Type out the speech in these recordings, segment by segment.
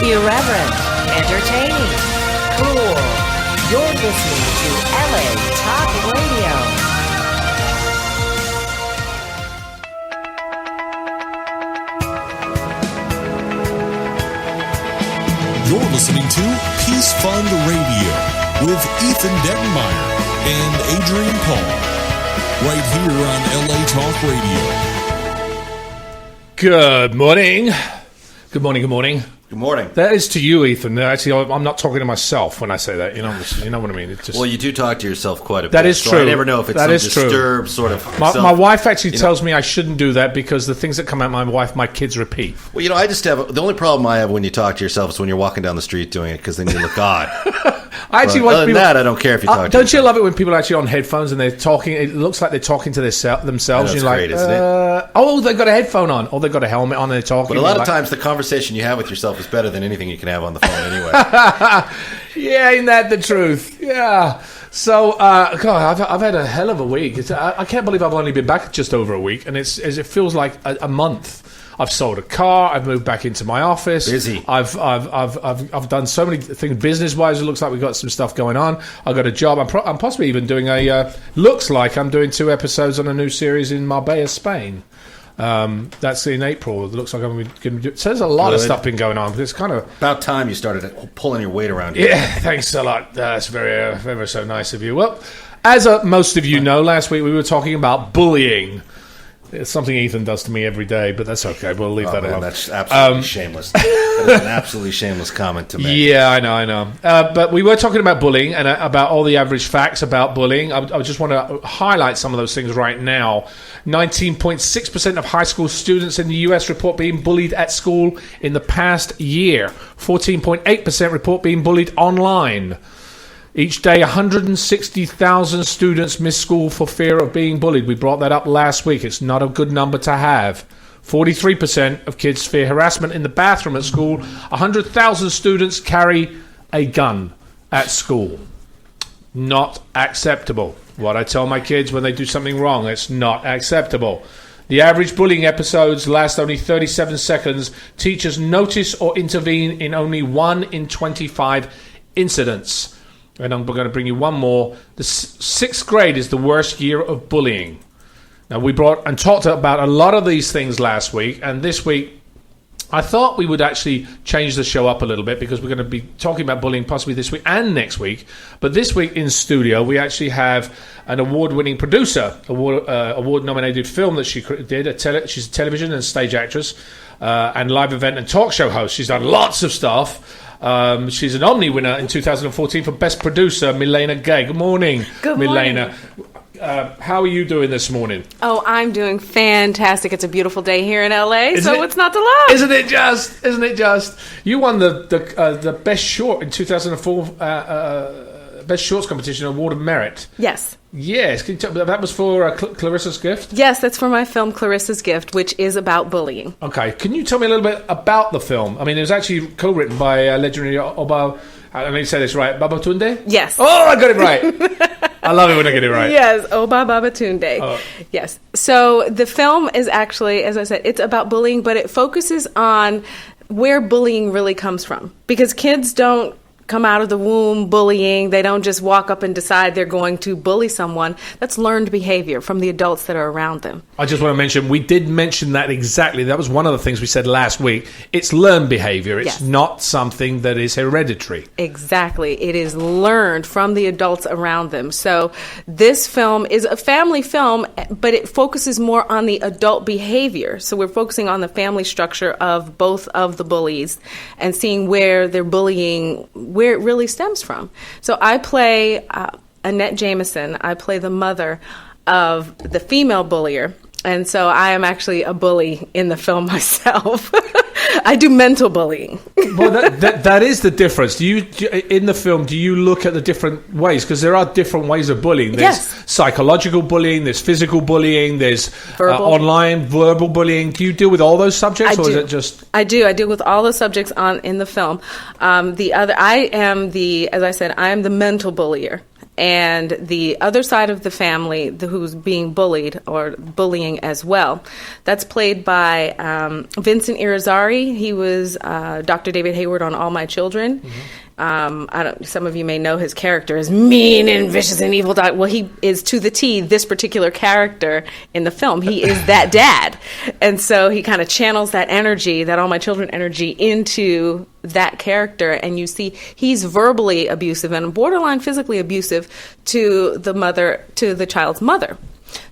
Irreverent, entertaining, cool. You're listening to LA Talk Radio. You're listening to Peace Fund Radio with Ethan Dettenmaier and Adrian Paul, right here on LA Talk Radio. Good morning. Good morning, good morning. Good morning. That is to you, Ethan. Actually, I'm not talking to myself when I say that. You know what I mean? It's just, well, you do talk to yourself quite a bit. That is so true. I never know if it's that some is disturbed sort of... My wife actually tells me I shouldn't do that because the things that come out of my kids repeat. Well, I just have... The only problem I have when you talk to yourself is when you're walking down the street doing it, because then you look odd. Other than that, I don't care if you talk to yourself. Don't you love it when people are actually on headphones and they're talking? It looks like they're talking to themselves. That's you're great, like, isn't it? Oh, they've got a headphone on. Or they've got a helmet on and they're talking. But a lot of times the conversation you have with yourself is better than anything you can have on the phone anyway. Yeah, ain't that the truth? Yeah. So, God, I've had a hell of a week. I can't believe I've only been back just over a week, and it feels like a month. I've sold a car. I've moved back into my office. Busy. I've done so many things business wise. It looks like we've got some stuff going on. I've got a job. I'm possibly even doing looks like I'm doing 2 episodes on a new series in Marbella, Spain. That's in April. It looks like I'm going to do. So there's a lot of stuff been going on. It's kind of about time you started pulling your weight around here. Yeah, thanks a lot. That's very, very so nice of you. Well, as most of you know, last week we were talking about bullying. It's something Ethan does to me every day, but that's okay. We'll leave that alone. That's absolutely shameless. That is an absolutely shameless comment to make. Yeah, I know. But we were talking about bullying and about all the average facts about bullying. I just want to highlight some of those things right now. 19.6% of high school students in the U.S. report being bullied at school in the past year. 14.8% report being bullied online. Each day, 160,000 students miss school for fear of being bullied. We brought that up last week. It's not a good number to have. 43% of kids fear harassment in the bathroom at school. 100,000 students carry a gun at school. Not acceptable. What I tell my kids when they do something wrong, it's not acceptable. The average bullying episodes last only 37 seconds. Teachers notice or intervene in only 1 in 25 incidents. And I'm going to bring you one more. The 6th grade is the worst year of bullying. Now, we brought and talked about a lot of these things last week. And this week, I thought we would actually change the show up a little bit because we're going to be talking about bullying possibly this week and next week. But this week in studio, we actually have an award-winning producer, award-nominated film that she did. She's a television and stage actress and live event and talk show host. She's done lots of stuff. She's an Omni winner in 2014 for Best Producer, Millena Gay. Good morning, Good Millena. morning. How are you doing this morning? Oh, I'm doing fantastic. It's a beautiful day here in LA, it's not to lie. Isn't it just? Isn't it just? You won the Best Short in 2004 Best Shorts Competition Award of Merit. Yes. Yes. Can you tell me, that was for Clarissa's Gift? Yes, that's for my film Clarissa's Gift, which is about bullying. Okay. Can you tell me a little bit about the film? I mean, it was actually co-written by legendary Oba... Let me say this right. Babatunde? Yes. Oh, I got it right. I love it when I get it right. Yes, Oba Babatunde. Oh. Yes. So the film is actually, as I said, it's about bullying, but it focuses on where bullying really comes from. Because kids don't come out of the womb bullying. They don't just walk up and decide they're going to bully someone. That's learned behavior from the adults that are around them. I just want to mention, we did mention that exactly. That was one of the things we said last week. It's learned behavior. It's not something that is hereditary. Exactly. It is learned from the adults around them. So this film is a family film, but it focuses more on the adult behavior. So we're focusing on the family structure of both of the bullies and seeing where their bullying, where it really stems from. So I play Annette Jameson. I play the mother of the female bullier. And so I am actually a bully in the film myself. I do mental bullying. Well, that is the difference. In the film, do you look at the different ways? Because there are different ways of bullying. There's psychological bullying, there's physical bullying, there's online verbal bullying. Do you deal with all those subjects, or is it just... I do. I deal with all the subjects in the film. As I said, I am the mental bullier. and the other side of the family who's being bullied or bullying as well. That's played by Vincent Irizarry. He was Dr. David Hayward on All My Children. Some of you may know his character is mean and vicious and evil. Well, he is to the T this particular character in the film. He is that dad. And so he kind of channels that energy, that All My Children energy, into that character. And you see he's verbally abusive and borderline physically abusive to the child's mother,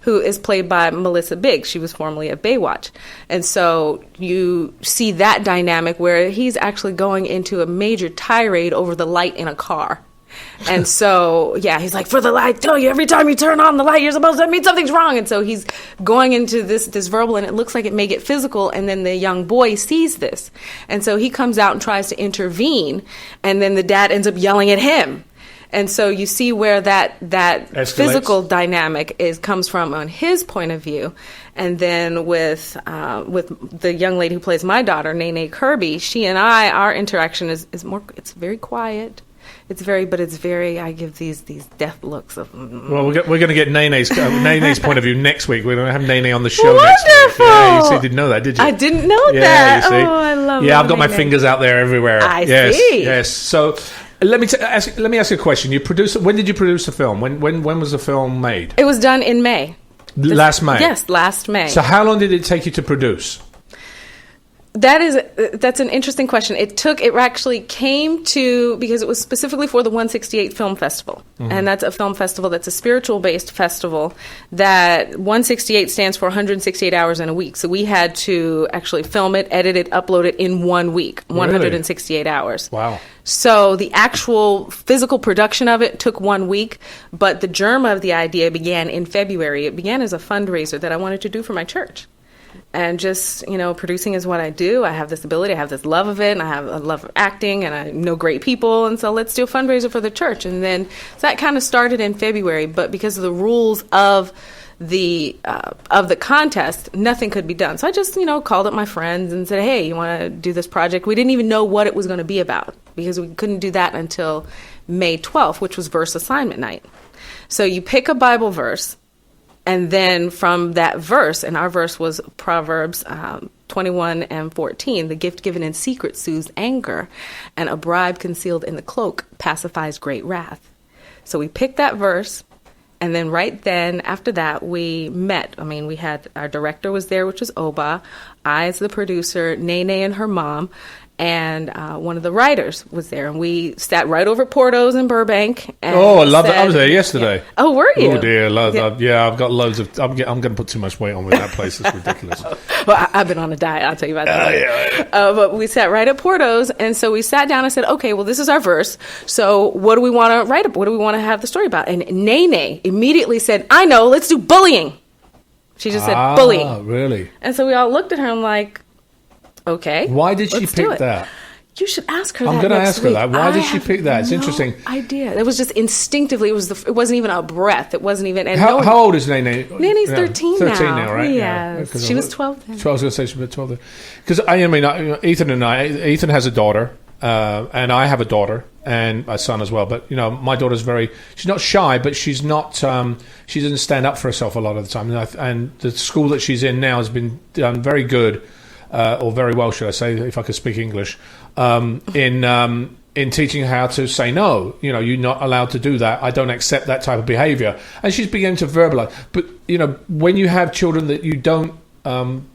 who is played by Melissa Biggs. She was formerly at Baywatch. And so you see that dynamic where he's actually going into a major tirade over the light in a car. And so, yeah, he's like, for the light, tell you every time you turn on the light, you're supposed to mean something's wrong. And so he's going into this verbal, and it looks like it may get physical. And then the young boy sees this. And so he comes out and tries to intervene. And then the dad ends up yelling at him. And so you see where that physical dynamic comes from on his point of view. And then with the young lady who plays my daughter, Nene Kirby, she and our interaction is more, it's very quiet. It's very, I give these death looks of... Well, we're going to get Nene's point of view next week. We're going to have Nene on the show next week. Wonderful! Yeah, you see, didn't know that, did you? I didn't know that. You see. Oh, I love Yeah, I've got my Nene. fingers out there everywhere. I yes, see. Yes, so... Let me ask you a question. When did you produce the film? When was the film made? It was done in May. Last May? Yes, last May. So how long did it take you to produce? That's an interesting question. It actually came to, because it was specifically for the 168 Film Festival. Mm-hmm. And that's a film festival that's a spiritual-based festival that 168 stands for 168 hours in a week. So we had to actually film it, edit it, upload it in 1 week, 168 hours. Wow. So the actual physical production of it took 1 week, but the germ of the idea began in February. It began as a fundraiser that I wanted to do for my church. And just, producing is what I do. I have this ability, I have this love of it, and I have a love of acting, and I know great people, and so let's do a fundraiser for the church. And then so that kind of started in February, but because of the rules of the contest, nothing could be done. So I just, called up my friends and said, hey, you want to do this project? We didn't even know what it was going to be about, because we couldn't do that until May 12th, which was verse assignment night. So you pick a Bible verse, and then from that verse, and our verse was Proverbs 21 and 14, the gift given in secret soothes anger, and a bribe concealed in the cloak pacifies great wrath. So we picked that verse, and then right then, after that, we met. We had, our director was there, which was Oba, I as the producer, Nene and her mom, and one of the writers was there, and we sat right over Porto's in Burbank. And I love it. I was there yesterday. Yeah. Oh, were you? Oh dear, I've got loads of. I'm going to put too much weight on with that place. It's ridiculous. Well, I've been on a diet. I'll tell you about that. But we sat right at Porto's, and so we sat down and said, "Okay, well, this is our verse. So, what do we want to write? What do we want to have the story about?" And Nene immediately said, "I know. Let's do bullying." She just said bullying. Really? And so we all looked at her and like, okay. Why did she pick that? You should ask her that. I'm going to ask her week. that. Why did she pick that? It's interesting. Idea. It was just instinctively. It wasn't even a breath. It wasn't even. And how old is Nene? Nene's 13 now. 13 now, right? Yeah. She was 12 then. So I was going to say she was 12 then. Because Ethan has a daughter, and I have a daughter and a son as well. But my daughter's she's not shy, but she's not. She doesn't stand up for herself a lot of the time. And the school that she's in now has been done very good. Or very well, should I say, if I could speak English, in teaching her how to say no. You're not allowed to do that. I don't accept that type of behaviour. And she's beginning to verbalise. But, when you have children that you don't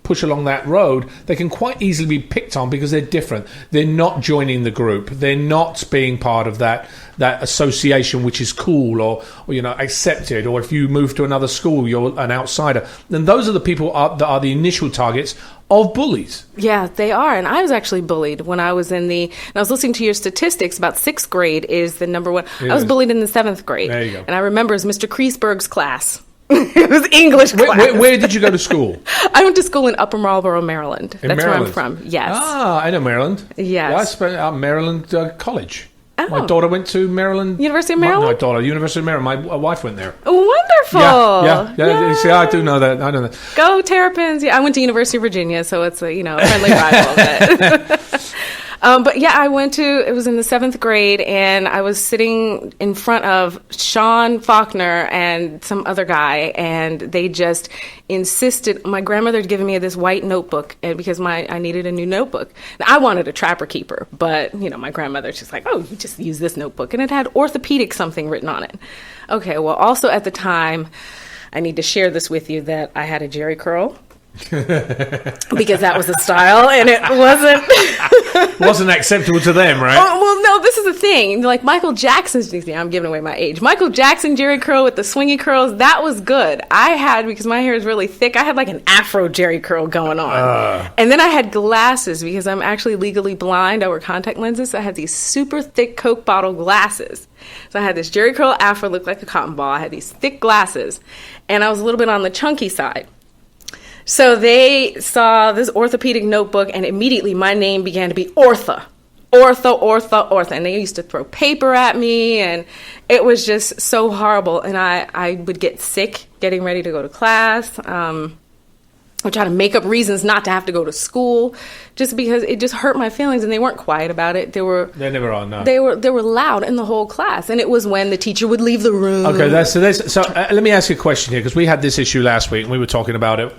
push along that road, they can quite easily be picked on because they're different. They're not joining the group. They're not being part of that association, which is cool or accepted. Or if you move to another school, you're an outsider. And those are the people that are the initial targets of bullies. Yeah, they are. And I was actually bullied when I was and I was listening to your statistics about 6th grade is the number one. I was bullied in the 7th grade. There you go. And I remember it was Mr. Kreisberg's class. It was English class. Where did you go to school? I went to school in Upper Marlboro, Maryland. That's where I'm from. Yes. Ah, I know Maryland. Yes. Yeah, I spent at Maryland College. Oh. My daughter went to Maryland. University of Maryland? My daughter, University of Maryland. My wife went there. Wonderful. Yeah. See, I do know that. I know that. Go Terrapins. Yeah, I went to University of Virginia, so it's a friendly rival. But yeah, it was in the 7th grade, and I was sitting in front of Sean Faulkner and some other guy, and they just insisted. My grandmother had given me this white notebook, and because I needed a new notebook. Now, I wanted a Trapper Keeper, but my grandmother's just like, oh, you just use this notebook, and it had orthopedic something written on it. Okay, well, also at the time, I need to share this with you that I had a Jerry curl. Because that was the style, and it wasn't acceptable to them, right? Oh, well, no, this is the thing. Like Michael Jackson's, I'm giving away my age. Michael Jackson Jerry curl with the swingy curls, that was good. I had, because my hair is really thick, I had like an Afro Jerry curl going on. And then I had glasses because I'm actually legally blind. I wear contact lenses, so I had these super thick Coke bottle glasses. So I had this Jerry curl Afro, looked like a cotton ball. I had these thick glasses, and I was a little bit on the chunky side. So they saw this orthopedic notebook, and immediately my name began to be Ortha. And they used to throw paper at me, and it was just so horrible. And I would get sick getting ready to go to class. I try to make up reasons not to have to go to school, just because it just hurt my feelings, and they weren't quiet about it. They never are. No. They were loud in the whole class, and it was when the teacher would leave the room. Okay, let me ask you a question here, because we had this issue last week, and we were talking about it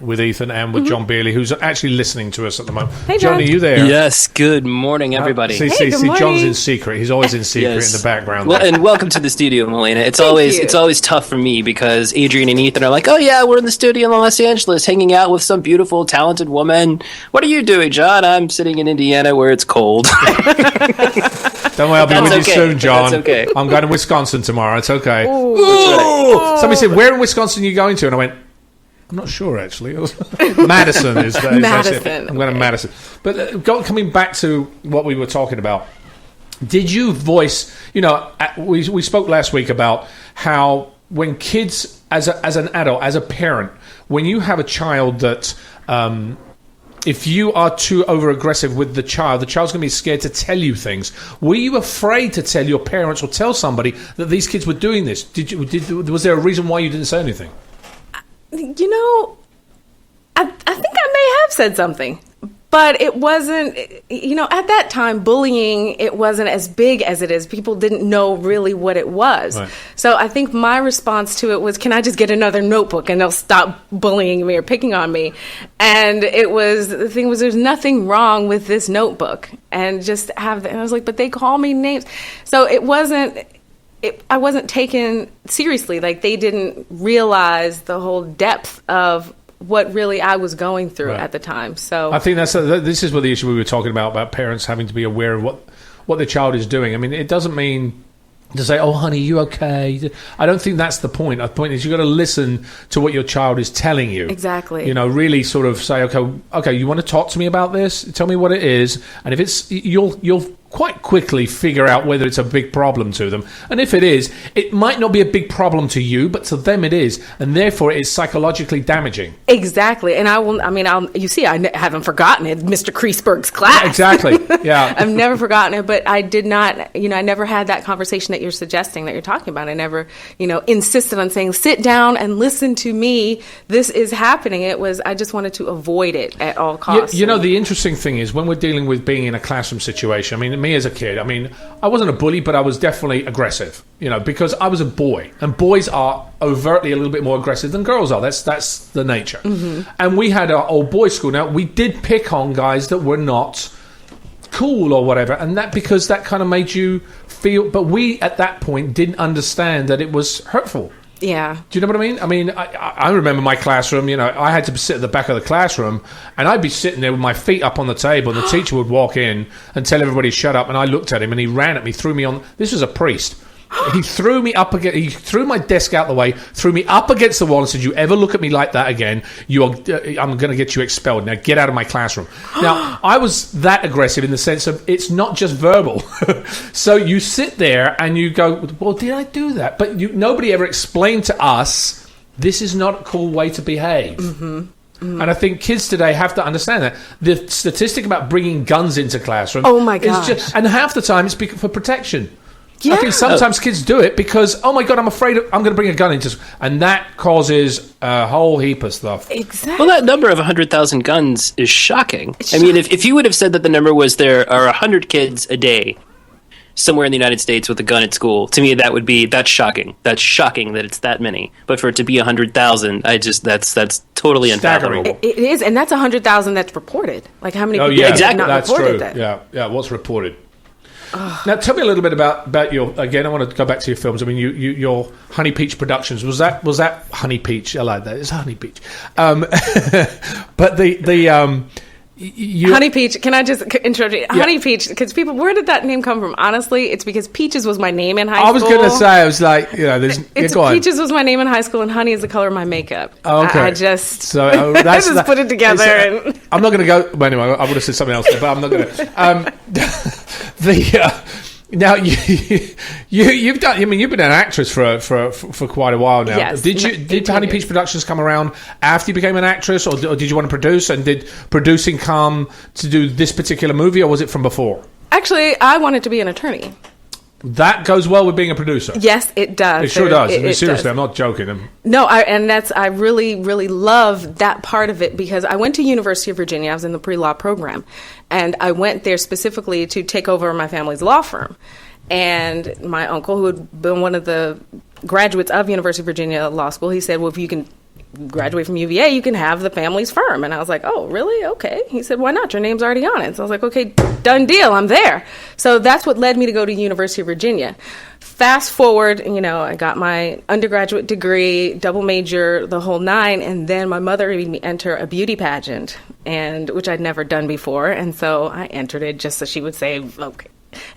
with Ethan and with John Beerley, who's actually listening to us at the moment. Hey, John. Are you there? Yes. Good morning, everybody. Good morning. John's in secret. He's always in secret Yes. in the background. Well, and welcome to the studio, Millena. It's Thank you. always tough for me because Adrian and Ethan are like, oh yeah, we're in the studio in Los Angeles, hanging out with some beautiful, talented woman. What are you doing, John? I'm sitting in Indiana where it's cold. Don't worry, I'll be with you soon, John. That's okay. I'm going to Wisconsin tomorrow. It's okay. Ooh. Right. Somebody said, "Where in Wisconsin are you going to?" And I went, I'm not sure, actually. Madison is Madison. I'm going to Madison. But coming back to what we were talking about, did you voice, we spoke last week about how when kids, as an adult, as a parent, when you have a child that, if you are too over-aggressive with the child's going to be scared to tell you things. Were you afraid to tell your parents or tell somebody that these kids were doing this? Was there a reason why you didn't say anything? I think I may have said something, but it wasn't, at that time, bullying, it wasn't as big as it is. People didn't know really what it was. Right. So I think my response to it was, can I just get another notebook and they'll stop bullying me or picking on me? And the thing was, there's nothing wrong with this notebook. And and I was like, but they call me names. So it wasn't... I wasn't taken seriously. Like, they didn't realize the whole depth of what really I was going through at the time. So I think this is what the issue we were talking about parents having to be aware of what their child is doing. I mean, it doesn't mean to say, "Oh, honey, you okay?" I don't think that's the point. The point is you've got to listen to what your child is telling you. Exactly. Really sort of say, okay, you want to talk to me about this? Tell me what it is, and if it's you'll quite quickly figure out whether it's a big problem to them. And if it is, it might not be a big problem to you, but to them it is, and therefore it's psychologically damaging. Exactly. And I haven't forgotten it, Mr. Kreisberg's class. Yeah, exactly. Yeah. I've never forgotten it, but I did not, I never had that conversation that you're suggesting, that you're talking about. I never, insisted on saying, sit down and listen to me. This is happening. I just wanted to avoid it at all costs. The interesting thing is when we're dealing with being in a classroom situation, me as a kid, I wasn't a bully, but I was definitely aggressive, because I was a boy, and boys are overtly a little bit more aggressive than girls are. That's the nature. Mm-hmm. And we had our old boys' school. Now, we did pick on guys that were not cool or whatever, and because that kind of made you feel, but we at that point didn't understand that it was hurtful. Yeah. Do you know what I mean? I remember my classroom, I had to sit at the back of the classroom, and I'd be sitting there with my feet up on the table, and the teacher would walk in and tell everybody shut up, and I looked at him, and he ran at me, threw me on. This was a priest. He threw me up against. He threw my desk out the way, threw me up against the wall, and said, "You ever look at me like that again, I'm going to get you expelled. Now get out of my classroom." Now, I was that aggressive in the sense of it's not just verbal. So you sit there and you go, "Well, did I do that?" But nobody ever explained to us this is not a cool way to behave. Mm-hmm. Mm-hmm. And I think kids today have to understand that. The statistic about bringing guns into classrooms, oh my gosh, and half the time it's for protection. Yeah. I think sometimes kids do it because, oh my God, I'm afraid I'm going to bring a gun into, and that causes a whole heap of stuff. Exactly. Well, that number of 100,000 guns is shocking. I mean, if you would have said that the number was there are 100 kids a day somewhere in the United States with a gun at school, to me that's shocking. That's shocking that it's that many. But for it to be 100,000, that's totally unfathomable. It is, and that's 100,000 that's reported. Like how many people exactly. not That's reported true. that? Yeah, what's reported. Now, tell me a little bit about your. Again, I want to go back to your films. I mean, your Honey Peach Productions was that Honey Peach? I like that. It's Honey Peach. But Honey Peach. Can I just introduce Honey Peach? Because people, where did that name come from? Honestly, it's because Peaches was my name in high school. I was going to say, I was like, Peaches was my name in high school, and honey is the color of my makeup. Oh, okay. I just put it together. I'm not going to go. Well, anyway, I would have said something else, but I'm not going to. Now you've done. I mean, you've been an actress for quite a while now. Yes. Did Honey Peach Productions come around after you became an actress, or did you want to produce? And did producing come to do this particular movie, or was it from before? Actually, I wanted to be an attorney. That goes well with being a producer. Yes, it does. It sure does. I mean, seriously, does. I'm not joking. No, I really, really love that part of it because I went to University of Virginia. I was in the pre-law program, and I went there specifically to take over my family's law firm. And my uncle, who had been one of the graduates of University of Virginia Law School, he said, well, if you can graduate from UVA, you can have the family's firm. And I was like, oh, really? Okay. He said, why not? Your name's already on it. So I was like, okay, done deal. I'm there. So that's what led me to go to University of Virginia. Fast forward, I got my undergraduate degree, double major, the whole nine. And then my mother made me enter a beauty pageant, which I'd never done before. And so I entered it just so she would say, okay.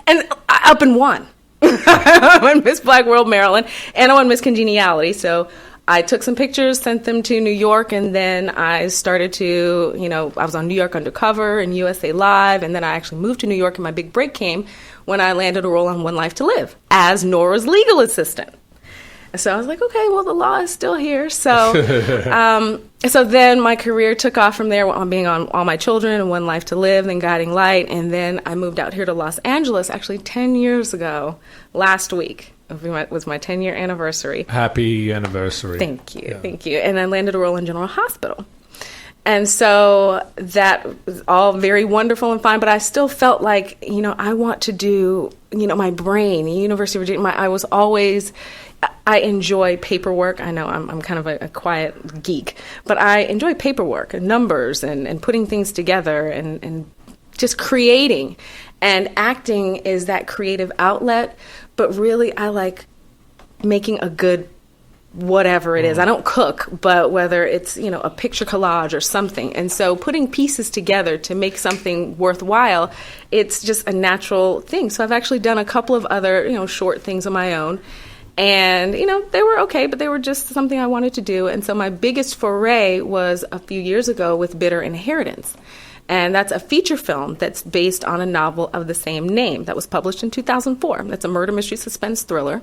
And I up and won. I won Miss Black World Maryland, and I won Miss Congeniality. So I took some pictures, sent them to New York, and then I started to, I was on New York Undercover and USA Live, and then I actually moved to New York, and my big break came when I landed a role on One Life to Live as Nora's legal assistant. So I was like, okay, well, the law is still here. So so then my career took off from there on being on All My Children and One Life to Live, then Guiding Light, and then I moved out here to Los Angeles actually 10 years ago, last week. It was my 10-year anniversary. Happy anniversary. Thank you. Thank you. And I landed a role in General Hospital. And so that was all very wonderful and fine, but I still felt like, I want to do, my brain, University of Virginia, I enjoy paperwork. I know I'm kind of a quiet geek, but I enjoy paperwork and numbers and putting things together and just creating. And acting is that creative outlet, but really I like making a good whatever it is. I don't cook, but whether it's, a picture collage or something. And so putting pieces together to make something worthwhile, it's just a natural thing. So I've actually done a couple of other, short things of my own. And, they were okay, but they were just something I wanted to do. And so my biggest foray was a few years ago with Bitter Inheritance. And that's a feature film that's based on a novel of the same name that was published in 2004. That's a murder mystery suspense thriller.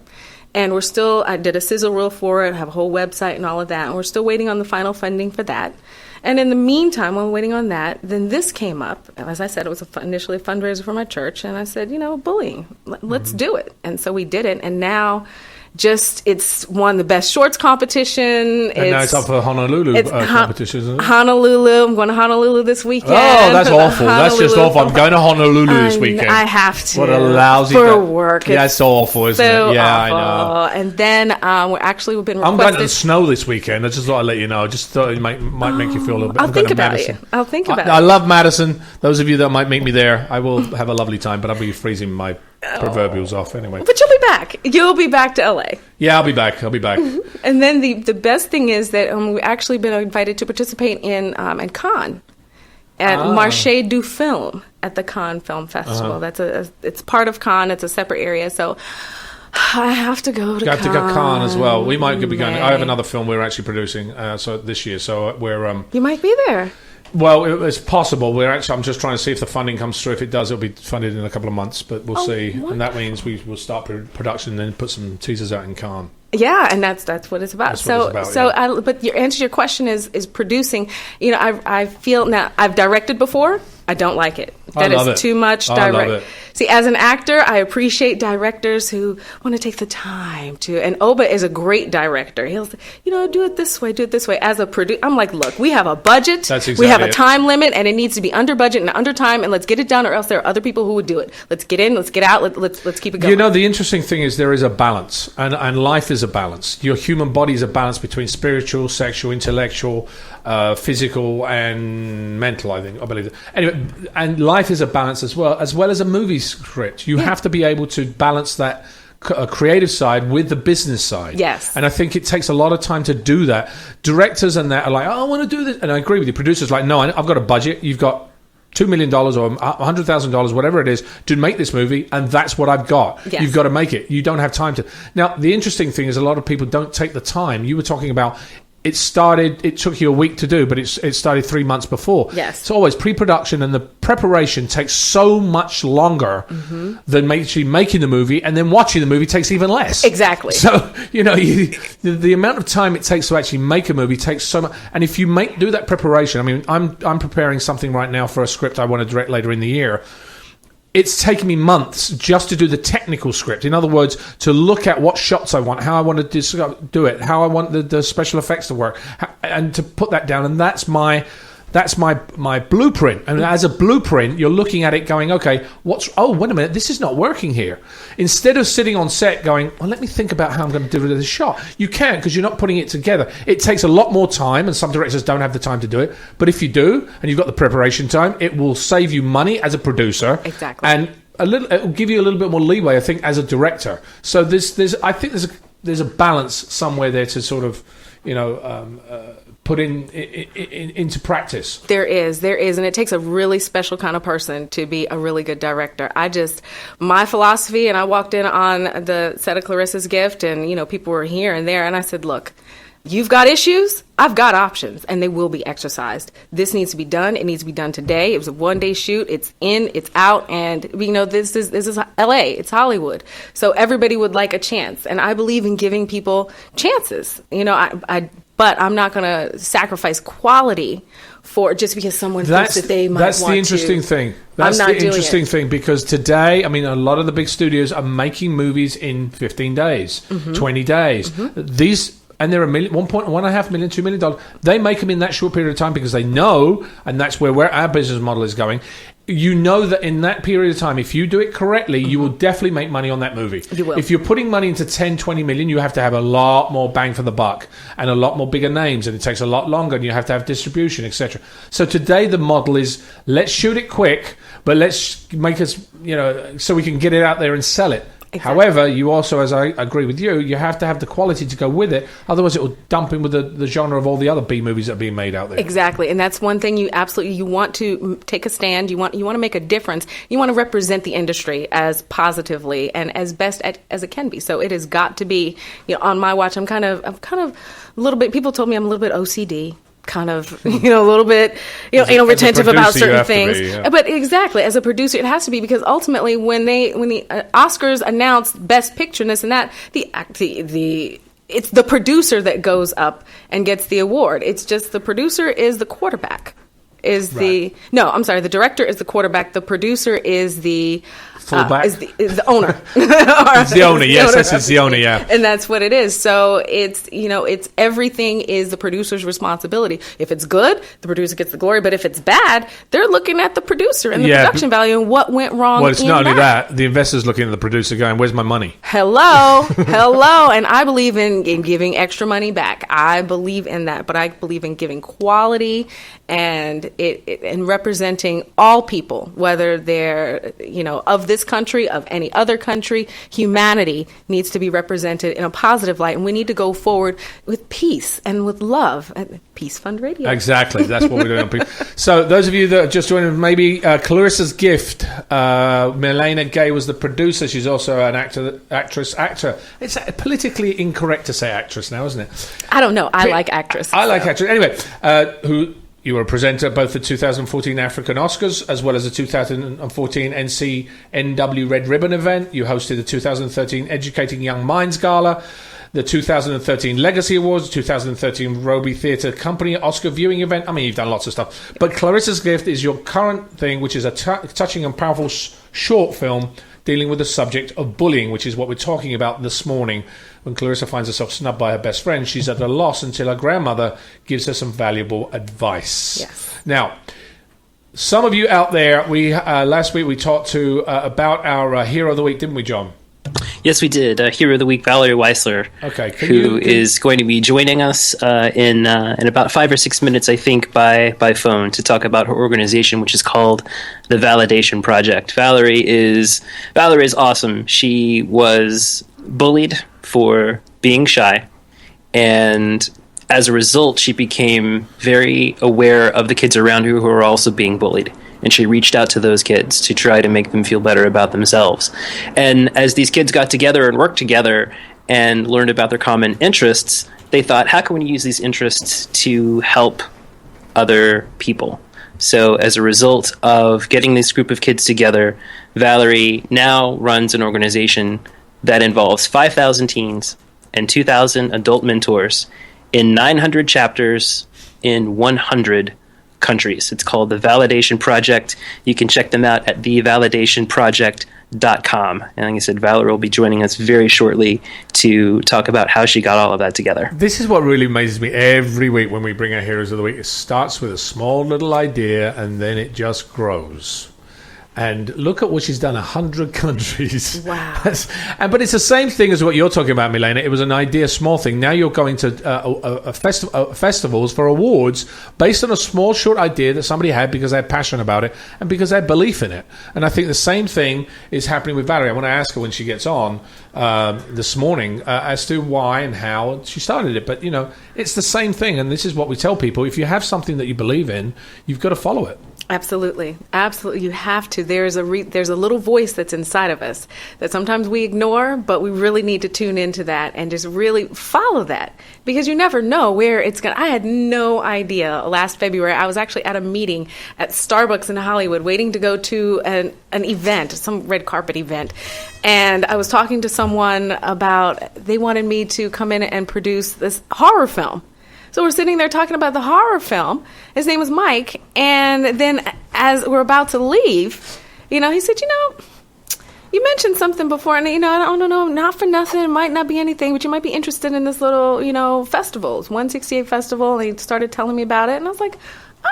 And I did a sizzle reel for it, have a whole website and all of that. And we're still waiting on the final funding for that. And in the meantime, while we're waiting on that, then this came up. As I said, it was initially a fundraiser for my church. And I said, bullying, let's do it. And so we did it. And now it's won the best shorts competition. And now it's up for Honolulu competition, isn't it? Honolulu. I'm going to Honolulu this weekend. Oh, that's awful. That's just awful. I'm going to Honolulu this weekend. I have to. What a lousy... For work. Yeah, it's awful, isn't it? Yeah, awful. I know. And then we've been requested... I'm going to the snow this weekend. I just thought I'd let you know. I just thought it might make you feel a little bit... I'll think about it. I love Madison. Those of you that might meet me there, I will have a lovely time, but I'll be freezing my proverbials off anyway. But you'll be back. You'll be back to LA. Yeah, I'll be back. And then the best thing is that we've actually been invited to participate in Cannes at Marché du Film at the Cannes Film Festival. It's part of Cannes. It's a separate area. So I have to go to Cannes. Got to go Cannes as well. We might be going. I have another film we're actually producing this year. So we're you might be there. Well, it's possible. I'm just trying to see if the funding comes through. If it does, it'll be funded in a couple of months, but we'll see. Wonderful. And that means we will start production and then put some teasers out in Cannes. Yeah, and that's what it's about. But your answer to your question is producing. I feel now I've directed before. I don't like it. That love is it. too much I love direct. it. See, as an actor, I appreciate directors who want to take the time to. And Oba is a great director. He'll say, do it this way, do it this way. As a producer, I'm like, look, we have a budget, That's we have exactly a it. time limit, and it needs to be under budget and under time, and let's get it done, or else there are other people who would do it. Let's get in, let's get out, let's keep it going. The interesting thing is there is a balance, and life is a balance. Your human body is a balance between spiritual, sexual, intellectual, physical, and mental, I believe. Anyway, and life is a balance as well as a movie script. You have to be able to balance that creative side with the business side. Yes. And I think it takes a lot of time to do that. Directors and that are like, I want to do this. And I agree with you. Producers are like, no, I've got a budget. You've got $2 million or $100,000, whatever it is, to make this movie, and that's what I've got. Yes. You've got to make it. You don't have time to. Now, the interesting thing is a lot of people don't take the time. You were talking about it took you a week to do, but it started 3 months before. Yes. It's always pre-production, and the preparation takes so much longer than actually making the movie, and then watching the movie takes even less. Exactly. So, the amount of time it takes to actually make a movie takes so much. And if you do that preparation, I mean, I'm preparing something right now for a script I want to direct later in the year. It's taken me months just to do the technical script. In other words, to look at what shots I want, how I want to do it, how I want the special effects to work, and to put that down. And that's my blueprint. And as a blueprint, you're looking at it going, okay, wait a minute, this is not working here. Instead of sitting on set going, well, let me think about how I'm going to do this shot. You can't, because you're not putting it together. It takes a lot more time, and some directors don't have the time to do it. But if you do, and you've got the preparation time, it will save you money as a producer. Exactly. And it will give you a little bit more leeway, I think, as a director. So I think there's a balance somewhere there to sort of, put into practice. There is, and it takes a really special kind of person to be a really good director. My philosophy, and I walked in on the set of Clarissa's Gift, and people were here and there, and I said, look, you've got issues, I've got options, and they will be exercised. This needs to be done. It needs to be done today. It was a one-day shoot. It's in, it's out, and this is LA. It's Hollywood. So everybody would like a chance, and I believe in giving people chances. But I'm not going to sacrifice quality for just because someone thinks that they might want to. That's the interesting thing. That's the interesting thing, because today, I mean, a lot of the big studios are making movies in 15 days, 20 days. And they're $1.5 million, $2 million. They make them in that short period of time because they know, and that's where our business model is going. You know that in that period of time, if you do it correctly, you will definitely make money on that movie. You will. If you're putting money into 10, 20 million, you have to have a lot more bang for the buck and a lot more bigger names, and it takes a lot longer, and you have to have distribution, etc. So today the model is, let's shoot it quick, but let's make us, so we can get it out there and sell it. Exactly. However, you also, as I agree with you have to have the quality to go with it. Otherwise, it will dump in with the genre of all the other B movies that are being made out there. Exactly, and that's one thing you want to take a stand. You want to make a difference. You want to represent the industry as positively and as best as it can be. So it has got to be. On my watch, I'm kind of a little bit. People told me I'm a little bit OCD. Kind of, a little bit, anal retentive about certain things. But exactly, as a producer, it has to be, because ultimately, when the Oscars announce Best Picture, this and that, it's the producer that goes up and gets the award. It's just the producer is the quarterback. The director is the quarterback. The producer is the fullback. Is the owner. It's the owner. Yes, it's the owner. Yeah, and that's what it is. So it's everything is the producer's responsibility. If it's good, the producer gets the glory. But if it's bad, they're looking at the producer and the production value and what went wrong. Well, it's not only that. The investor's looking at the producer, going, "Where's my money?" Hello. And I believe in giving extra money back. I believe in that, but I believe in giving quality and and representing all people, whether they're of this country, of any other country. Humanity needs to be represented in a positive light, and we need to go forward with peace and with love. Peace Fund Radio. Exactly, that's what we're doing. So those of you that are just joining, maybe Clarissa's Gift. Millena Gay was the producer. She's also an actor. It's politically incorrect to say actress now, isn't it? I don't know. I like actress. I like actress. Anyway, you were a presenter at both the 2014 African Oscars as well as the 2014 NCNW Red Ribbon event. You hosted the 2013 Educating Young Minds Gala. the 2013 Legacy Awards, 2013 Roby Theatre Company Oscar viewing event. I mean, you've done lots of stuff. But Clarissa's Gift is your current thing, which is a touching and powerful short film dealing with the subject of bullying, which is what we're talking about this morning. When Clarissa finds herself snubbed by her best friend, she's at a loss until her grandmother gives her some valuable advice. Yes. Now, some of you out there, we last week we talked to about our Hero of the Week, didn't we, John? Yes, we did. Hero of the Week, Valerie Weisler, who is going to be joining us in about 5 or 6 minutes, I think, by phone to talk about her organization, which is called the Validation Project. Valerie is awesome. She was bullied for being shy, and as a result, she became very aware of the kids around her who were also being bullied. And she reached out to those kids to try to make them feel better about themselves. And as these kids got together and worked together and learned about their common interests, they thought, how can we use these interests to help other people? So as a result of getting this group of kids together, Valerie now runs an organization that involves 5,000 teens and 2,000 adult mentors in 900 chapters in 100 countries. It's called the Validation Project. You can check them out at thevalidationproject.com. And like I said, Valerie will be joining us very shortly to talk about how she got all of that together. This is what really amazes me every week when we bring our Heroes of the Week. It starts with a small little idea and then it just grows. And look at what she's done, 100 countries. Wow. But it's the same thing as what you're talking about, Millena. It was an idea, small thing. Now you're going to festivals for awards based on a small, short idea that somebody had because they had passion about it and because they had belief in it. And I think the same thing is happening with Valerie. I want to ask her when she gets on this morning as to why and how she started it. But, it's the same thing. And this is what we tell people. If you have something that you believe in, you've got to follow it. Absolutely. You have to. There's a little voice that's inside of us that sometimes we ignore, but we really need to tune into that and just really follow that, because you never know where it's going. I had no idea. Last February, I was actually at a meeting at Starbucks in Hollywood, waiting to go to an event, some red carpet event, and I was talking to someone about they wanted me to come in and produce this horror film. So we're sitting there talking about the horror film. His name was Mike. And then as we're about to leave, he said, you mentioned something before. And, I don't know, not for nothing. It might not be anything, but you might be interested in this little, festivals, 168 Festival. And he started telling me about it. And I was like,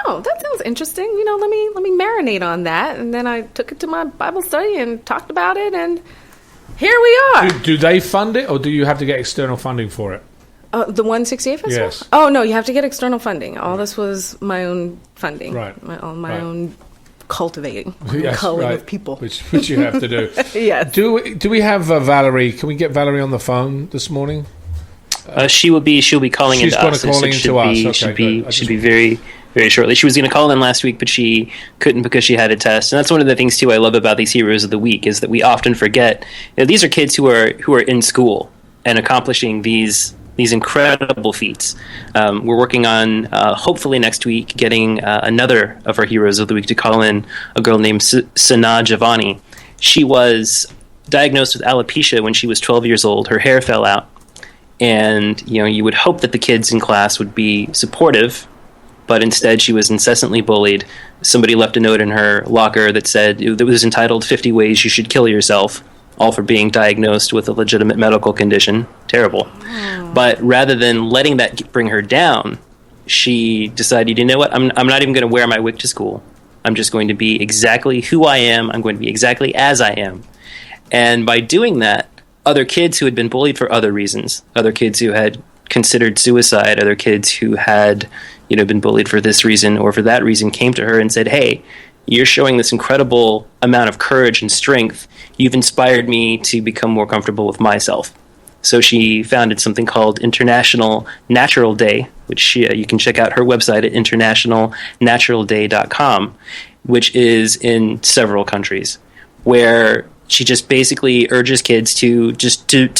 oh, that sounds interesting. Let me marinate on that. And then I took it to my Bible study and talked about it. And here we are. Do they fund it, or do you have to get external funding for it? The 168 Festival? Yes. Oh, no, you have to get external funding. All this was my own funding. Right. My own cultivating. Yes, culling right. of people. Which you have to do. Yes. Do we have Valerie? Can we get Valerie on the phone this morning? She'll be calling She's into going us. to call into us. Should be very, very shortly. She was going to call in last week, but she couldn't because she had a test. And that's one of the things too I love about these Heroes of the Week is that we often forget these are kids who are in school and accomplishing these incredible feats. We're working on, hopefully next week, getting another of our Heroes of the Week to call in, a girl named Sana Giovanni. She was diagnosed with alopecia when she was 12 years old. Her hair fell out. And, you would hope that the kids in class would be supportive, but instead she was incessantly bullied. Somebody left a note in her locker that said it was entitled 50 Ways You Should Kill Yourself, all for being diagnosed with a legitimate medical condition. Terrible. But rather than letting that bring her down, she decided, you know what, I'm not even going to wear my wig to school. I'm just going to be exactly who I am. I'm going to be exactly as I am. And by doing that, other kids who had been bullied for other reasons, other kids who had considered suicide, other kids who had been bullied for this reason or for that reason came to her and said, hey, you're showing this incredible amount of courage and strength. You've inspired me to become more comfortable with myself. So she founded something called International Natural Day, which you can check out her website at internationalnaturalday.com, which is in several countries, where she just basically urges kids to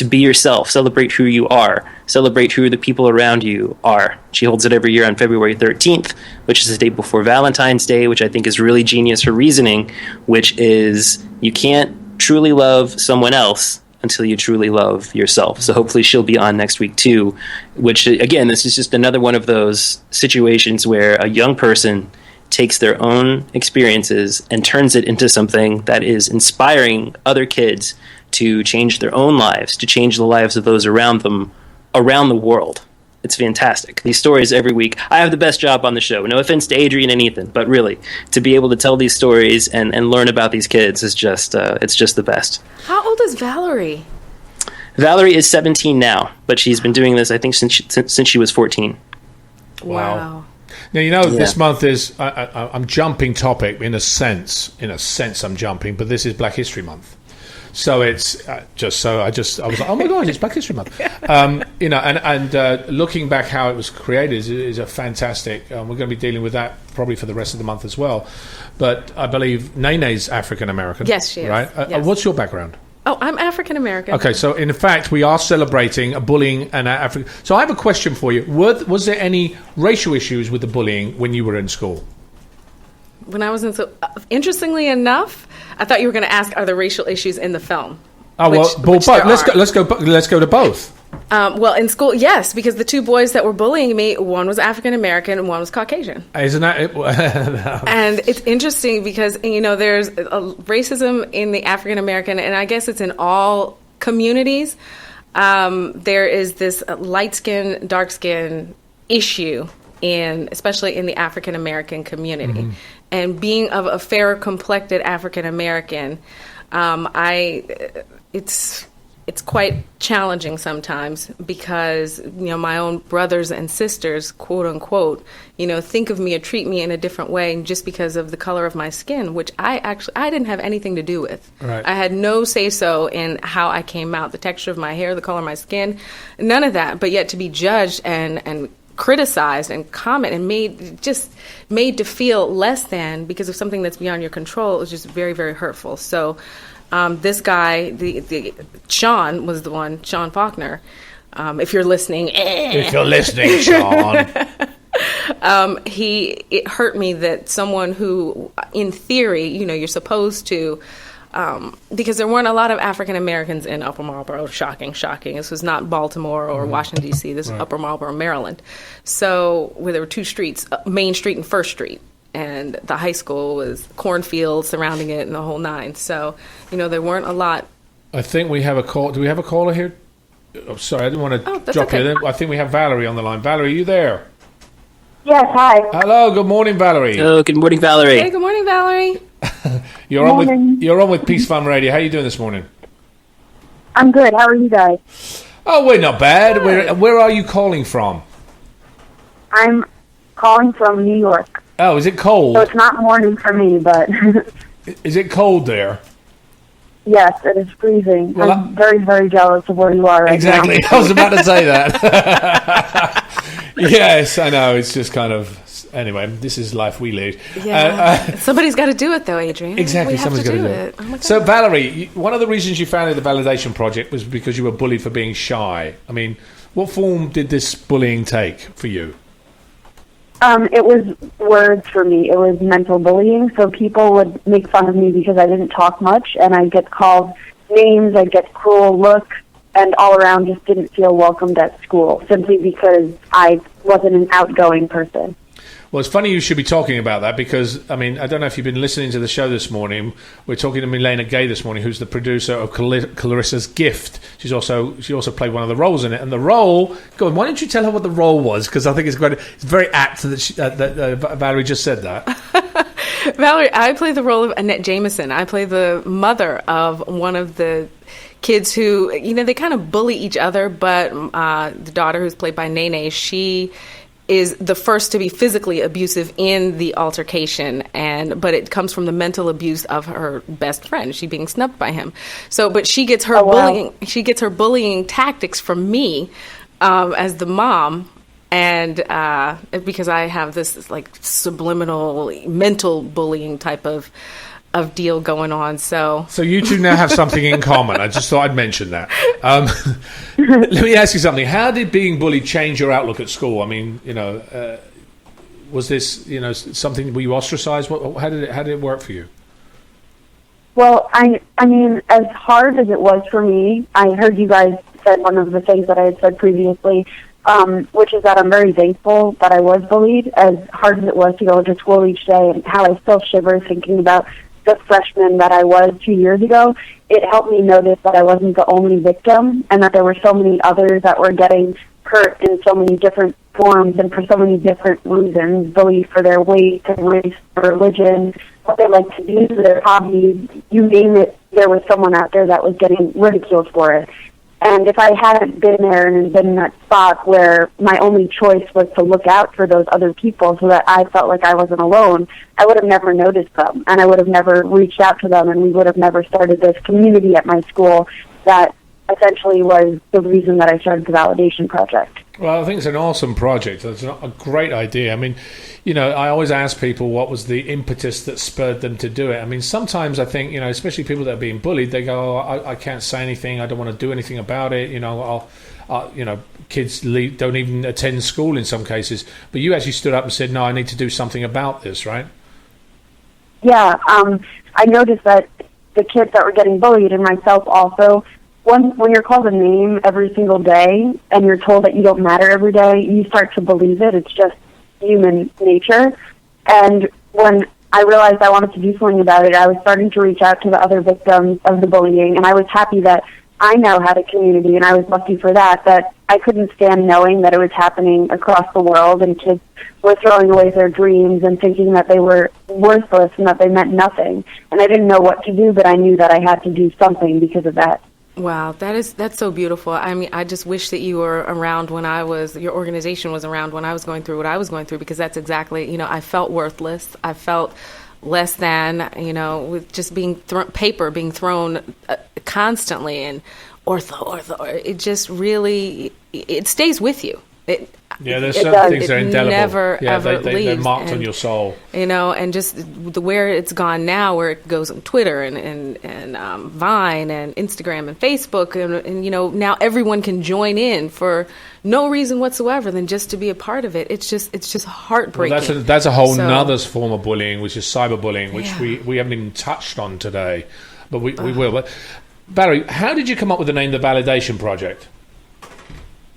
be yourself, celebrate who you are, celebrate who the people around you are. She holds it every year on February 13th, which is the day before Valentine's Day, which I think is really genius her reasoning, which is you can't truly love someone else until you truly love yourself. So hopefully she'll be on next week too, which again, this is just another one of those situations where a young person takes their own experiences and turns it into something that is inspiring other kids to change their own lives, to change the lives of those around them, around the world. It's fantastic. These stories every week. I have the best job on the show. No offense to Adrian and Ethan, but really, to be able to tell these stories and learn about these kids is just, it's just the best. How old is Valerie? Valerie is 17 now, but she's been doing this, I think, since she was 14. Wow. Now, this month is, I'm jumping topic in a sense. In a sense, I'm jumping, but this is Black History Month. So it's I was like, oh my God, it's Black History Month. Looking back how it was created is a fantastic. We're going to be dealing with that probably for the rest of the month as well. But I believe Nene's African American. Yes, she is. Right? Yes. What's your background? Oh, I'm African American. Okay, so in fact, we are celebrating a bullying and African. So I have a question for you. Was there any racial issues with the bullying when you were in school? When I was in school, interestingly enough, I thought you were going to ask, are there racial issues in the film? Oh, both. Let's go to both. Well, in school, yes, because the two boys that were bullying me, one was African American and one was Caucasian. Isn't that it? And it's interesting because, there's a racism in the African American, and I guess it's in all communities. There is this light skin, dark skin issue, especially in the African American community. Mm-hmm. And being of a fairer complected African American, it's quite challenging sometimes because my own brothers and sisters, quote unquote, think of me or treat me in a different way just because of the color of my skin, which I didn't have anything to do with. Right. I had no say so in how I came out, the texture of my hair, the color of my skin, none of that. But yet to be judged and criticized and comment and made to feel less than because of something that's beyond your control is just very, very hurtful. So this guy, the Sean was the one, Sean Faulkner, if you're listening. If you're listening, Sean. It hurt me that someone who, in theory, you're supposed to, because there weren't a lot of African Americans in Upper Marlboro. Shocking. This was not Baltimore or Washington, D.C. This was Upper Marlboro, Maryland. So where there were two streets, Main Street and First Street. And the high school was cornfields surrounding it and the whole nine. So, there weren't a lot. I think we have a call. Do we have a caller here? Oh, sorry, I didn't want to drop you. I think we have Valerie on the line. Valerie, are you there? Yes, hi. Hello, good morning, Valerie. Hello, good morning, Valerie. Hey, good morning, Valerie. You're on with Peace Fun Radio. How are you doing this morning? I'm good. How are you guys? Oh, we're not bad. Where are you calling from? I'm calling from New York. Oh, is it cold? So it's not morning for me, but... Is it cold there? Yes, it is freezing. Well, I'm very, very jealous of where you are right now. Exactly. I was about to say that. Yes, I know. It's just kind of... Anyway, this is life we lead. Yeah. Somebody's got to do it, though, Adrian. Exactly. Somebody's got to do it. Oh my God. So, Valerie, one of the reasons you founded the Validation Project was because you were bullied for being shy. I mean, what form did this bullying take for you? It was words for me. It was mental bullying. So people would make fun of me because I didn't talk much, and I'd get called names, I'd get cruel looks, and all around just didn't feel welcomed at school simply because I wasn't an outgoing person. Well, it's funny you should be talking about that because, I mean, I don't know if you've been listening to the show this morning. We're talking to Millena Gay this morning, who's the producer of Clarissa's Gift. She also played one of the roles in it. And the role, go on, why don't you tell her what the role was? Because I think it's very apt that Valerie just said that. Valerie, I play the role of Annette Jameson. I play the mother of one of the kids who, they kind of bully each other, but the daughter, who's played by Nene, she is the first to be physically abusive in the altercation, but it comes from the mental abuse of her best friend, she being snubbed by him. So, but she gets her bullying. She gets her bullying tactics from me as the mom, and because I have this like subliminal mental bullying type of deal going on. So you two now have something in common. I just thought I'd mention that. Let me ask you something. How did being bullied change your outlook at school? I mean, was this, something, were you ostracized? How did it work for you? Well, I mean, as hard as it was for me, I heard you guys said one of the things that I had said previously, which is that I'm very thankful that I was bullied, as hard as it was to go to school each day, and how I still shiver thinking about the freshman that I was 2 years ago. It helped me notice that I wasn't the only victim, and that there were so many others that were getting hurt in so many different forms and for so many different reasons, bullied for their weight, their race, their religion, what they like to do, their hobbies, you name it, there was someone out there that was getting ridiculed for it. And if I hadn't been there and been in that spot where my only choice was to look out for those other people so that I felt like I wasn't alone, I would have never noticed them, and I would have never reached out to them, and we would have never started this community at my school that essentially was the reason that I started the Validation Project. Well, I think it's an awesome project. It's a great idea. I mean, you know, I always ask people what was the impetus that spurred them to do it. I mean, sometimes I think, you know, especially people that are being bullied, they go, I can't say anything. I don't want to do anything about it. You know, you know, kids don't even attend school in some cases. But you actually stood up and said, no, I need to do something about this, right? Yeah, I noticed that the kids that were getting bullied, and myself also, when you're called a name every single day and you're told that you don't matter every day, you start to believe it. It's just human nature. And when I realized I wanted to do something about it, I was starting to reach out to the other victims of the bullying, and I was happy that I now had a community, and I was lucky for that, that I couldn't stand knowing that it was happening across the world, and kids were throwing away their dreams and thinking that they were worthless and that they meant nothing. And I didn't know what to do, but I knew that I had to do something because of that. Wow, that's so beautiful. I mean, I just wish that you were around when your organization was around when I was going through what I was going through, because that's exactly, you know, I felt worthless. I felt less than, you know, with just being paper being thrown constantly, and ortho. It just really, it stays with you. There's certain things that are indelible. Never, ever leaves. They're marked on your soul. You know, and just where it's gone now, where it goes on Twitter and Vine and Instagram and Facebook, and you know, now everyone can join in for no reason whatsoever than just to be a part of it. It's just heartbreaking. Well, that's a whole nother form of bullying, which is cyberbullying, which we haven't even touched on today, but we will. But Valerie, how did you come up with the name The Validation Project?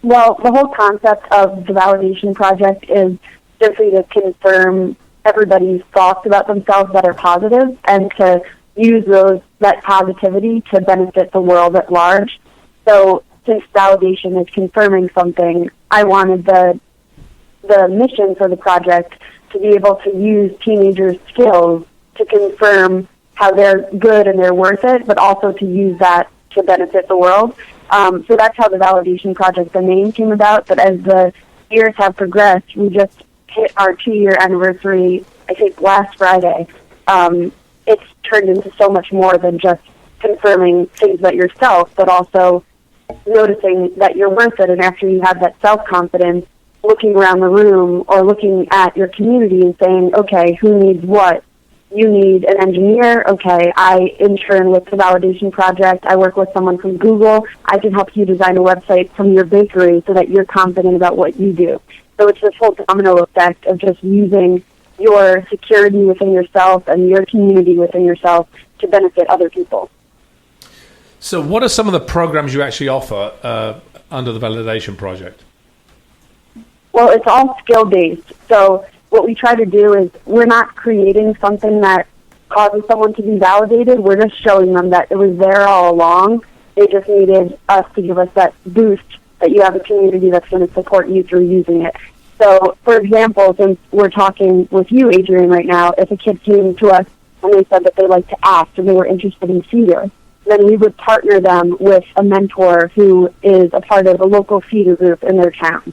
Well, the whole concept of the Validation Project is simply to confirm everybody's thoughts about themselves that are positive, and to use that positivity to benefit the world at large. So since validation is confirming something, I wanted the mission for the project to be able to use teenagers' skills to confirm how they're good and they're worth it, but also to use that to benefit the world. So that's how the Validation Project, the name, came about. But as the years have progressed, we just hit our 2-year anniversary, I think, last Friday. It's turned into so much more than just confirming things about yourself, but also noticing that you're worth it. And after you have that self-confidence, looking around the room or looking at your community and saying, okay, who needs what? You need an engineer. Okay, I intern with the Validation Project. I work with someone from Google. I can help you design a website from your bakery so that you're confident about what you do. So it's this whole domino effect of just using your security within yourself and your community within yourself to benefit other people. So what are some of the programs you actually offer under the Validation Project? Well, it's all skill-based. So what we try to do is we're not creating something that causes someone to be validated. We're just showing them that it was there all along. They just needed us to give us that boost that you have a community that's going to support you through using it. So, for example, since we're talking with you, Adrian, right now, if a kid came to us and they said that they like to act and they were interested in theater, then we would partner them with a mentor who is a part of a local theater group in their town.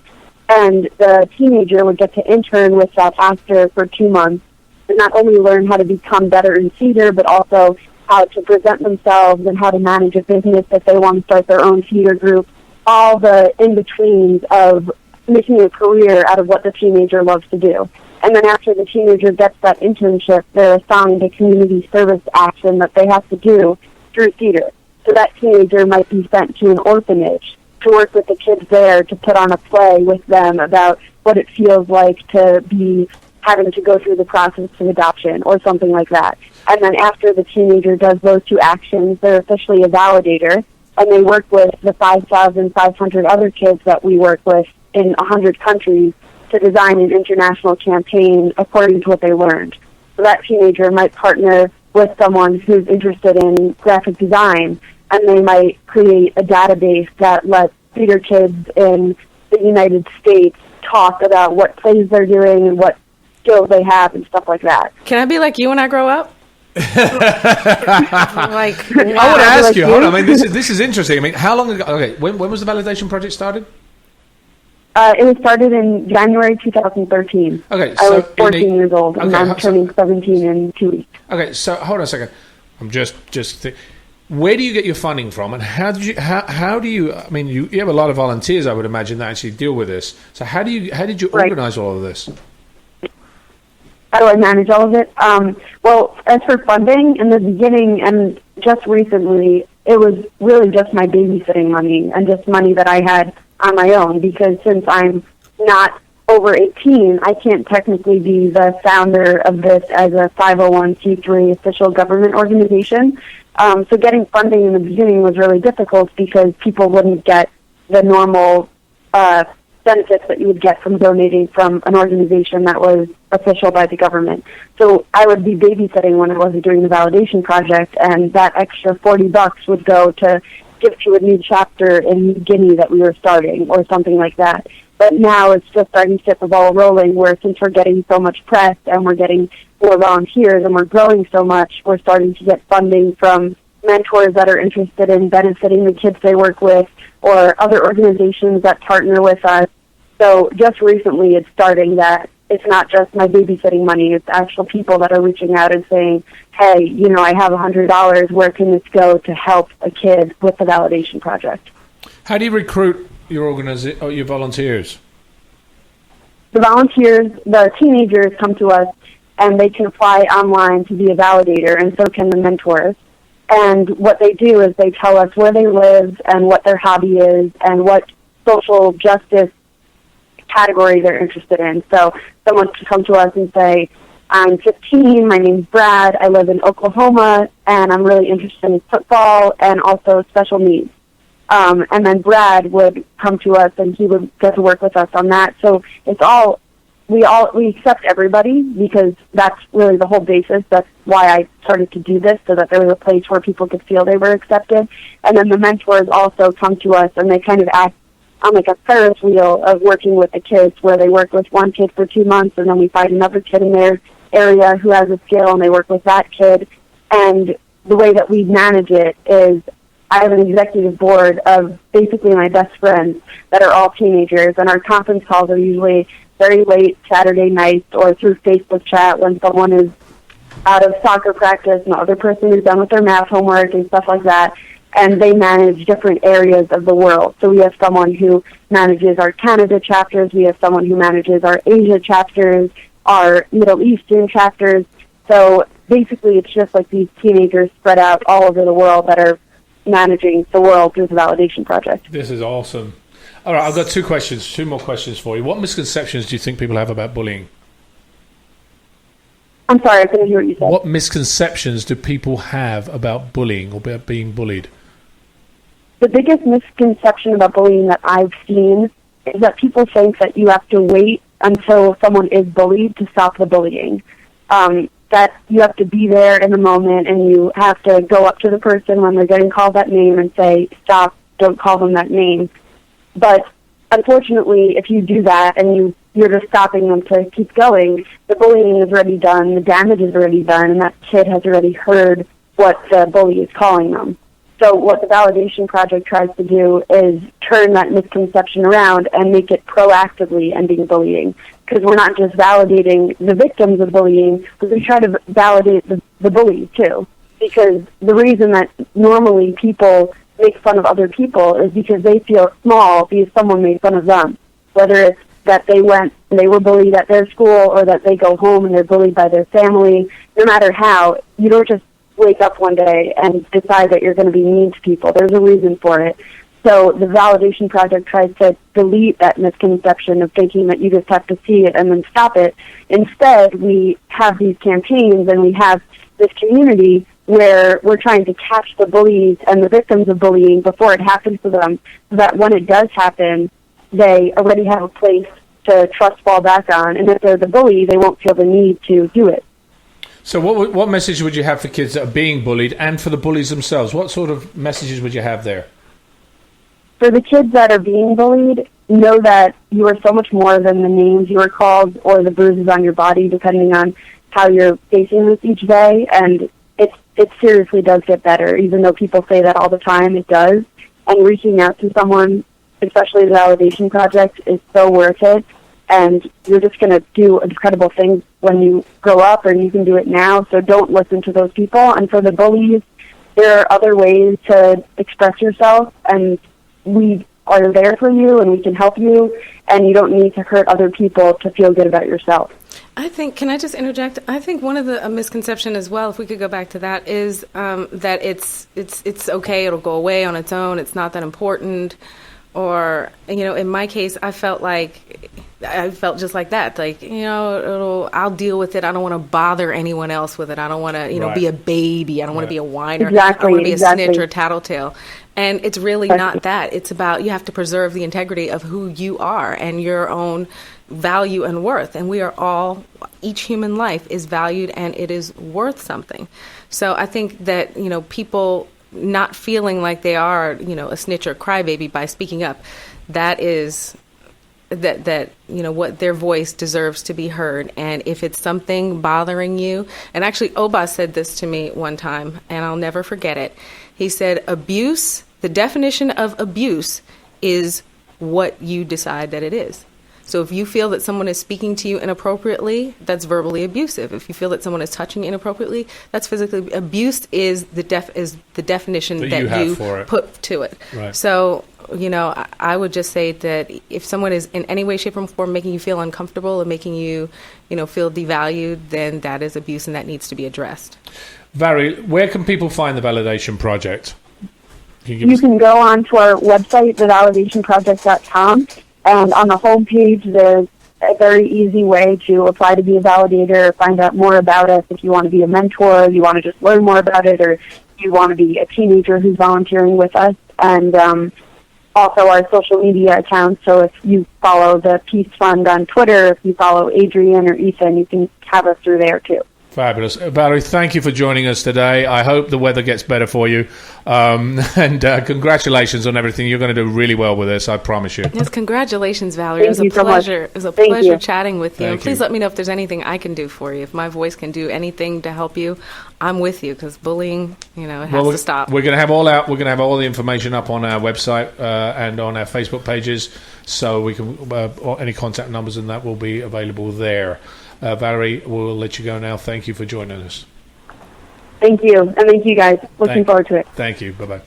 And the teenager would get to intern with that actor for 2 months and not only learn how to become better in theater, but also how to present themselves and how to manage a business if they want to start their own theater group, all the in-betweens of making a career out of what the teenager loves to do. And then after the teenager gets that internship, they're assigned a community service action that they have to do through theater. So that teenager might be sent to an orphanage to work with the kids there, to put on a play with them about what it feels like to be having to go through the process of adoption or something like that. And then after the teenager does those two actions, they're officially a validator, and they work with the 5,500 other kids that we work with in 100 countries to design an international campaign according to what they learned. So that teenager might partner with someone who's interested in graphic design, and they might create a database that lets theater kids in the United States talk about what plays they're doing and what skills they have and stuff like that. Can I be like you when I grow up? I would ask you. Hold on. I mean, this is interesting. I mean, how long ago? Okay, when was the validation project started? It was started in January 2013. Okay, I was 14 years old, and I'm turning 17 in 2 weeks. Okay, so hold on a second. I'm just where do you get your funding from, and how do you? I mean, you have a lot of volunteers, I would imagine, that actually deal with this. So how did you organize all of this? How do I manage all of it? Well, as for funding, in the beginning and just recently, it was really just my babysitting money and just money that I had on my own, because since I'm not over 18, I can't technically be the founder of this as a 501c3 official government organization. So getting funding in the beginning was really difficult because people wouldn't get the normal benefits that you would get from donating from an organization that was official by the government. So I would be babysitting when I wasn't doing the validation project, and that extra $40 would go to give to a new chapter in New Guinea that we were starting or something like that. But now it's just starting to get the ball rolling, where since we're getting so much press and we're getting more volunteers and we're growing so much, we're starting to get funding from mentors that are interested in benefiting the kids they work with or other organizations that partner with us. So just recently it's starting that it's not just my babysitting money, it's actual people that are reaching out and saying, hey, you know, I have $100, where can this go to help a kid with the validation project? How do you recruit your volunteers? The volunteers, the teenagers come to us and they can apply online to be a validator, and so can the mentors. And what they do is they tell us where they live and what their hobby is and what social justice category they're interested in. So someone can come to us and say, I'm 15, my name's Brad, I live in Oklahoma, and I'm really interested in football and also special needs. And then Brad would come to us and he would get to work with us on that. So it's we accept everybody, because that's really the whole basis. That's why I started to do this, so that there was a place where people could feel they were accepted. And then the mentors also come to us and they kind of act on like a Ferris wheel of working with the kids, where they work with one kid for 2 months and then we find another kid in their area who has a skill and they work with that kid. And the way that we manage it is I have an executive board of basically my best friends that are all teenagers, and our conference calls are usually very late Saturday nights or through Facebook chat when someone is out of soccer practice and the other person is done with their math homework and stuff like that. And they manage different areas of the world. So we have someone who manages our Canada chapters, we have someone who manages our Asia chapters, our Middle Eastern chapters. So basically it's just like these teenagers spread out all over the world that are managing the world through the validation project. This is awesome. All right, I've got two more questions for you. What misconceptions do you think people have about bullying? I'm sorry, I couldn't hear what you said. What misconceptions do people have about bullying or about being bullied? The biggest misconception about bullying that I've seen is that people think that you have to wait until someone is bullied to stop the bullying. That you have to be there in the moment and you have to go up to the person when they're getting called that name and say, stop, don't call them that name. But unfortunately, if you do that and you're just stopping them to keep going, the bullying is already done, the damage is already done, and that kid has already heard what the bully is calling them. So what the validation project tries to do is turn that misconception around and make it proactively ending bullying. Because we're not just validating the victims of bullying, but we try to validate the bullies too. Because the reason that normally people make fun of other people is because they feel small because someone made fun of them. Whether it's that they were bullied at their school, or that they go home and they're bullied by their family. No matter how, you don't just wake up one day and decide that you're going to be mean to people. There's a reason for it. So the Validation Project tries to delete that misconception of thinking that you just have to see it and then stop it. Instead, we have these campaigns and we have this community where we're trying to catch the bullies and the victims of bullying before it happens to them, so that when it does happen, they already have a place to trust fall back on. And if they're the bully, they won't feel the need to do it. So what message would you have for kids that are being bullied and for the bullies themselves? What sort of messages would you have there? For the kids that are being bullied, know that you are so much more than the names you are called or the bruises on your body, depending on how you're facing this each day. And it seriously does get better, even though people say that all the time, it does. And reaching out to someone, especially the Validation Project, is so worth it. And you're just going to do incredible things when you grow up, and you can do it now. So don't listen to those people. And for the bullies, there are other ways to express yourself, and we are there for you, and we can help you, and you don't need to hurt other people to feel good about yourself. I think, can I just interject? I think one of the misconception as well, if we could go back to that, is that it's okay, it'll go away on its own, it's not that important. Or, in my case, I felt just like that. Like, I'll deal with it. I don't want to bother anyone else with it. I don't want to, be a baby. I don't want to be a whiner. Exactly, I don't want to be a exactly. snitch or a tattletale. And it's really not that. It's about, you have to preserve the integrity of who you are and your own value and worth. And we are all, each human life is valued and it is worth something. So I think that, people not feeling like they are, a snitch or crybaby by speaking up, that is that what their voice deserves to be heard. And if it's something bothering you, and actually Oba said this to me one time, and I'll never forget it. He said, abuse, the definition of abuse is what you decide that it is. So if you feel that someone is speaking to you inappropriately, that's verbally abusive. If you feel that someone is touching you inappropriately, that's physically abuse. Is the definition that you put to it. Right. So I would just say that if someone is in any way, shape, or form making you feel uncomfortable and making you feel devalued, then that is abuse and that needs to be addressed. Valerie, where can people find the Validation Project? You can go on to our website, thevalidationproject.com. And on the homepage, there's a very easy way to apply to be a validator, find out more about us if you want to be a mentor, you want to just learn more about it, or you want to be a teenager who's volunteering with us. And also our social media accounts. So if you follow the Peace Fund on Twitter, if you follow Adrian or Ethan, you can have us through there too. Fabulous. Valerie, thank you for joining us today. I hope the weather gets better for you. And congratulations on everything. You're going to do really well with this, I promise you. Yes, congratulations, Valerie. Thank it was a pleasure. It was a Thank pleasure you. chatting with you. Thank And please you. let me know if there's anything I can do for you. If my voice can do anything to help you, I'm with you, because bullying, it has to stop. We're going to have all the information up on our website and on our Facebook pages, so we can any contact numbers and that will be available there. Valerie, we'll let you go now. Thank you for joining us. Thank you. And thank you guys. Looking forward to it. Thank you. Bye-bye.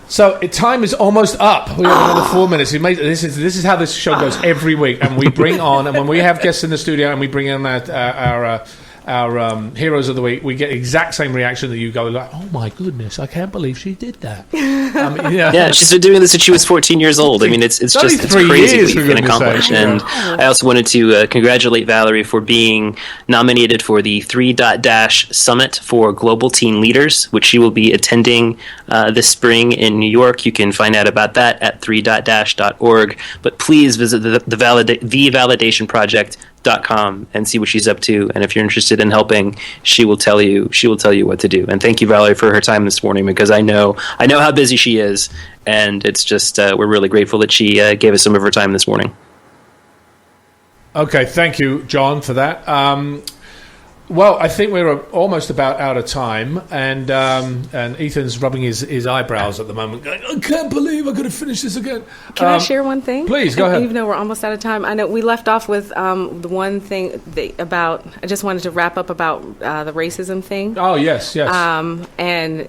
So time is almost up. We have another 4 minutes. This is how this show goes every week, and we bring on, and when we have guests in the studio, and we bring in our heroes of the week, we get exact same reaction that you go like, "Oh my goodness, I can't believe she did that." Yeah, she's been doing this since she was 14 years old. I mean, it's only 3 crazy years, what you for can goodness accomplish. sake. And I also wanted to congratulate Valerie for being nominated for the 3.Dash Summit for Global Teen Leaders, which she will be attending this spring in New York. You can find out about that at 3.dash.org. But please visit the Validation Project.com and see what she's up to. And if you're interested in helping, she will tell you what to do. And thank you, Valerie, for her time this morning, because I know how busy she is, and it's just we're really grateful that she gave us some of her time this morning. Okay, thank you, John, for that. Well, I think we're almost about out of time, and Ethan's rubbing his eyebrows at the moment, going, "I can't believe I've got to finish this again." Can I share one thing? Please, go ahead. Even though we're almost out of time, I know we left off with the one thing about. I just wanted to wrap up about the racism thing. Oh yes. And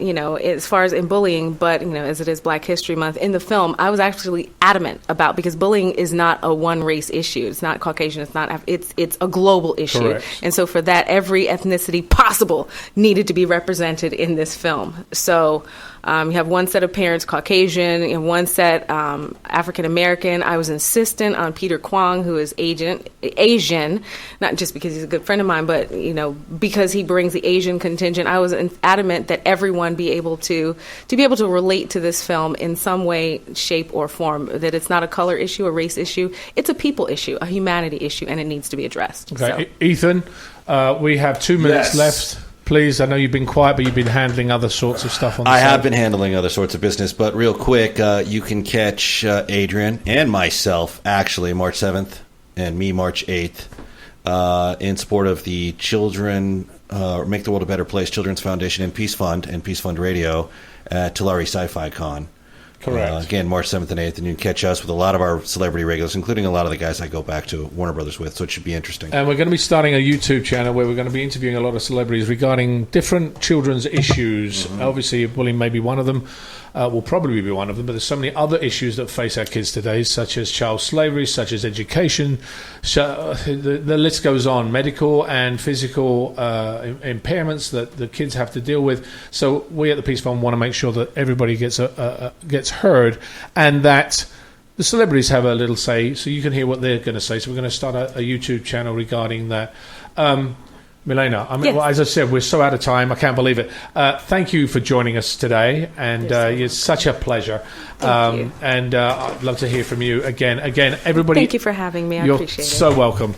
as far as in bullying, but as it is Black History Month in the film, I was actually adamant about, because bullying is not a one race issue. It's not Caucasian. It's not. It's a global issue. Correct. And so for that, every ethnicity possible needed to be represented in this film. So you have one set of parents Caucasian, and one set African American. I was insistent on Peter Kwong, who is Asian, not just because he's a good friend of mine, but because he brings the Asian contingent. I was adamant that everyone be able to relate to this film in some way, shape, or form. That it's not a color issue, a race issue. It's a people issue, a humanity issue, and it needs to be addressed. Okay, So. Ethan, we have 2 minutes Yes. left. Please, I know you've been quiet, but you've been handling other sorts of stuff on the I side. have been handling other sorts of business, but real quick, you can catch Adrian and myself, actually, March 7th, and me March 8th, in support of the Children Make the World a Better Place Children's Foundation and Peace Fund Radio at Tulare Sci-Fi Con. Correct. Again, March 7th and 8th, and you can catch us with a lot of our celebrity regulars, including a lot of the guys I go back to Warner Brothers with, so it should be interesting. And we're going to be starting a YouTube channel where we're going to be interviewing a lot of celebrities regarding different children's issues. Obviously, bullying may be one of them, will probably be one of them, but there's so many other issues that face our kids today, such as child slavery, such as education. The list goes on, medical and physical impairments that the kids have to deal with. So we at the Peace Fund want to make sure that everybody gets heard, and that the celebrities have a little say, so you can hear what they're going to say. So we're going to start a YouTube channel regarding that. Milena, Yes. well, as I said, we're so out of time. I can't believe it. Thank you for joining us today, and it's such a pleasure. Thank you. And I'd love to hear from you again. Everybody. Thank you for having me. I You're appreciate it. so welcome.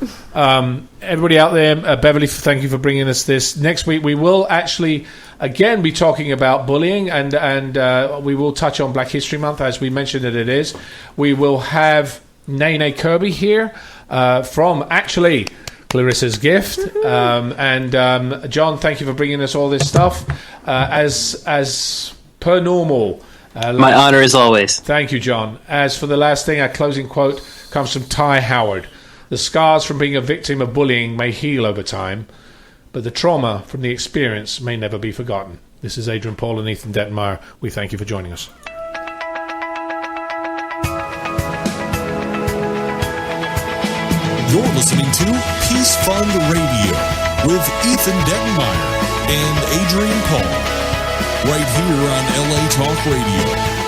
Everybody out there, Beverly, thank you for bringing us this. Next week, we will actually again be talking about bullying, and we will touch on Black History Month, as we mentioned that it is. We will have Nene Kirby here from actually Clarissa's Gift. And John, thank you for bringing us all this stuff. As per normal. My honor as always. Thank you, John. As for the last thing, our closing quote comes from Ty Howard. The scars from being a victim of bullying may heal over time, but the trauma from the experience may never be forgotten. This is Adrian Paul and Ethan Dettenmaier. We thank you for joining us. You're listening to Peace Fund Radio with Ethan Dettenmaier and Adrian Paul, right here on LA Talk Radio.